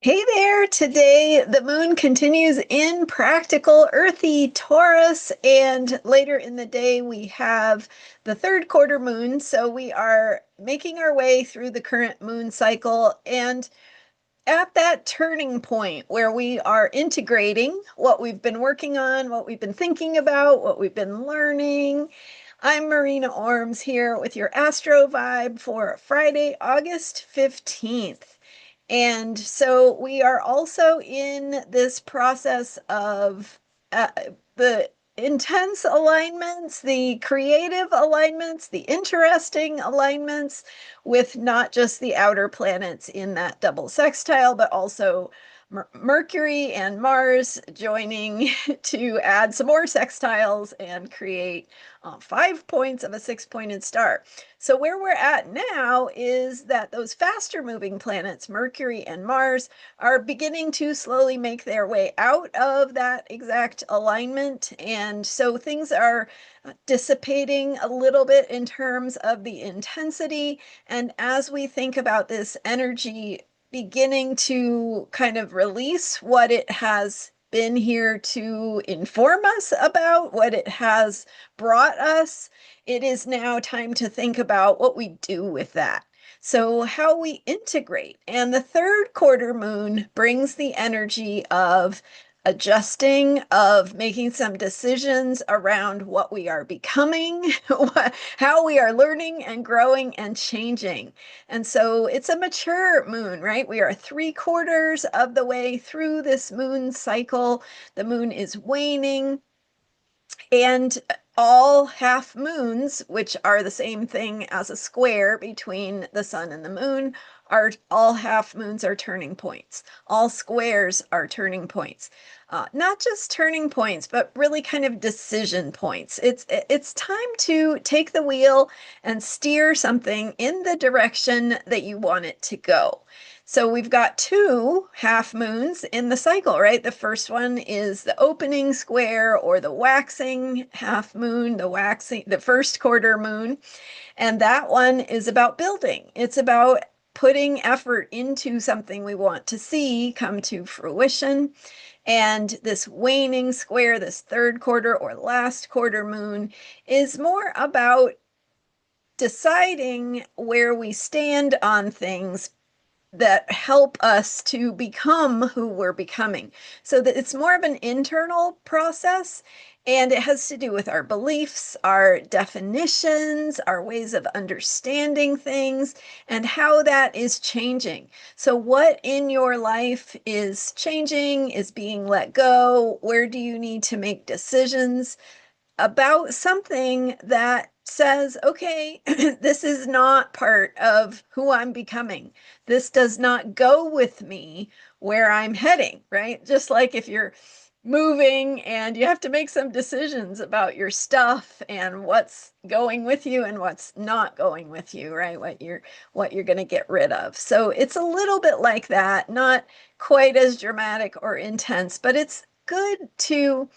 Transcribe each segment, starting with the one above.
Hey there! Today the moon continues in practical earthy Taurus, and later in the day we have the third quarter moon. So we are making our way through the current moon cycle, and at that turning point where we are integrating what we've been working on, what we've been thinking about, what we've been learning. I'm Marina Orms here with your Astro vibe for Friday, August 15th. And so we are also in this process of the intense alignments, the creative alignments, the interesting alignments with not just the outer planets in that double sextile, but also Mercury and Mars joining to add some more sextiles and create 5 points of a six-pointed star. So where we're at now is that those faster moving planets, Mercury and Mars, are beginning to slowly make their way out of that exact alignment. And so things are dissipating a little bit in terms of the intensity. And as we think about this energy beginning to kind of release what it has been here to inform us about, what it has brought us, it is now time to think about what we do with that. So, how we integrate. And the third quarter moon brings the energy of adjusting, of making some decisions around what we are becoming, how we are learning and growing and changing. And so it's a mature moon, right? We are 3/4 of the way through this moon cycle. The moon is waning. And all half moons, which are the same thing as a square between the sun and the moon, are all half moons are turning points. All squares are turning points. Not just turning points, but really kind of decision points. It's time to take the wheel and steer something in the direction that you want it to go. So we've got two half moons in the cycle, right? The first one is the opening square or the waxing half moon, the first quarter moon. And that one is about building. It's about putting effort into something we want to see come to fruition. And this waning square, this third quarter or last quarter moon, is more about deciding where we stand on things that help us to become who we're becoming. So that it's more of an internal process, and it has to do with our beliefs, our definitions, our ways of understanding things, and how that is changing. So what in your life is changing, is being let go? Where do you need to make decisions about something that says, okay, this is not part of who I'm becoming. This does not go with me where I'm heading, right? Just like if you're moving and you have to make some decisions about your stuff and what's going with you and what's not going with you, right? What you're going to get rid of. So it's a little bit like that, not quite as dramatic or intense, but it's good to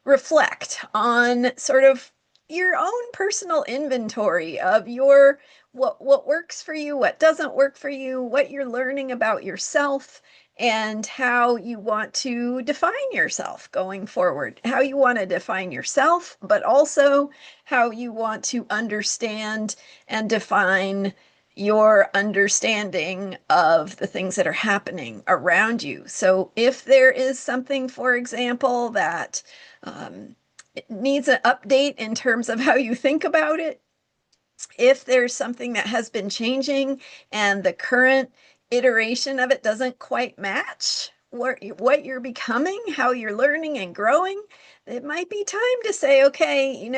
reflect on sort of your own personal inventory of your what works for you, what doesn't work for you, what you're learning about yourself, and how you want to define yourself going forward, how you want to define yourself, but also how you want to understand and define your understanding of the things that are happening around you. So if there is something, for example, that it needs an update in terms of how you think about it, if there's something that has been changing and the current iteration of it doesn't quite match what you're becoming, how you're learning and growing, it might be time to say, okay,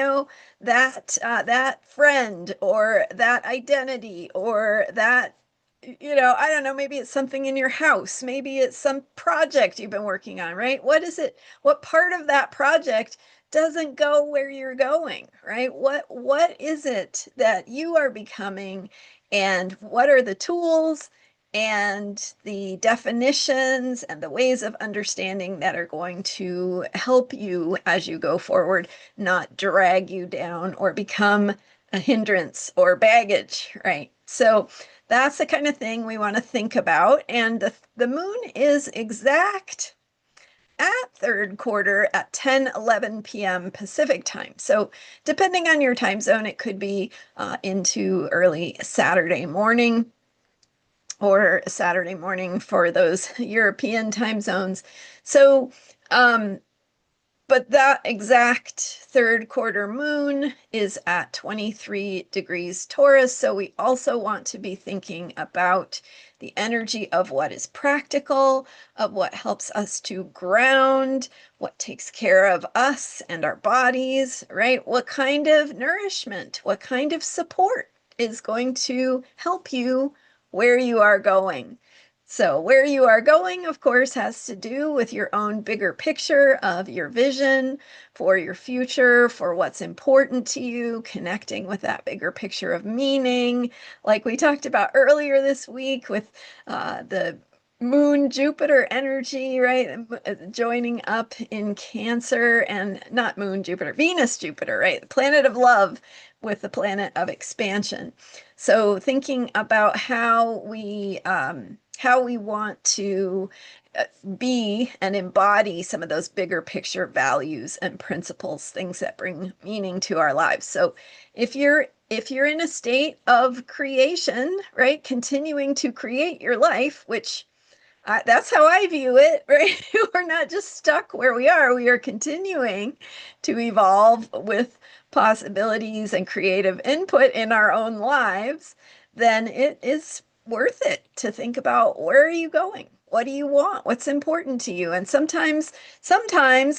that friend or that identity or that, I don't know, maybe it's something in your house, maybe it's some project you've been working on, right? What is it? What part of that project doesn't go where you're going, right? What is it that you are becoming, and what are the tools and the definitions and the ways of understanding that are going to help you as you go forward, not drag you down or become a hindrance or baggage, right? So that's the kind of thing we want to think about. And the moon is exact at third quarter at 10:11 p.m. Pacific time. So depending on your time zone, it could be into early Saturday morning or Saturday morning for those European time zones. So but that exact third quarter moon is at 23 degrees Taurus. So we also want to be thinking about the energy of what is practical, of what helps us to ground, what takes care of us and our bodies, right? What kind of nourishment, what kind of support is going to help you where you are going. So, where you are going, of course, has to do with your own bigger picture of your vision for your future, for what's important to you, connecting with that bigger picture of meaning, like we talked about earlier this week with the Moon Jupiter energy, right? Joining up in Cancer, and not Moon Jupiter, Venus Jupiter, right? The planet of love with the planet of expansion. So, thinking about how we want to be and embody some of those bigger picture values and principles, things that bring meaning to our lives. So if you're in a state of creation, right, continuing to create your life, which that's how I view it, right? We're not just stuck where we are. We are continuing to evolve with possibilities and creative input in our own lives. Then it is worth it to think about, where are you going? What do you want? What's important to you? And sometimes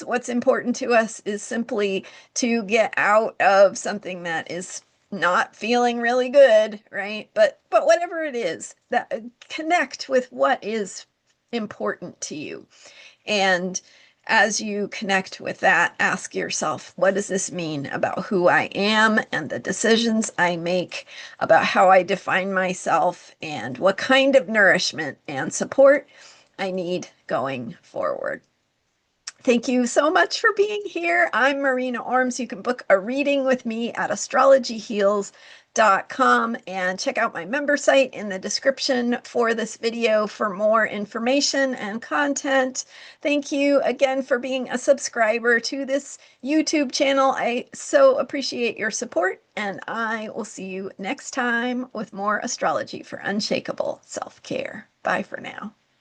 what's important to us is simply to get out of something that is not feeling really good, right? But whatever it is, that connect with what is important to you. And as you connect with that, ask yourself, what does this mean about who I am and the decisions I make, about how I define myself, and what kind of nourishment and support I need going forward? Thank you so much for being here. I'm Marina Orms. You can book a reading with me at astrologyheals.com and check out my member site in the description for this video for more information and content. Thank you again for being a subscriber to this YouTube channel. I so appreciate your support, and I will see you next time with more astrology for unshakable self-care. Bye for now.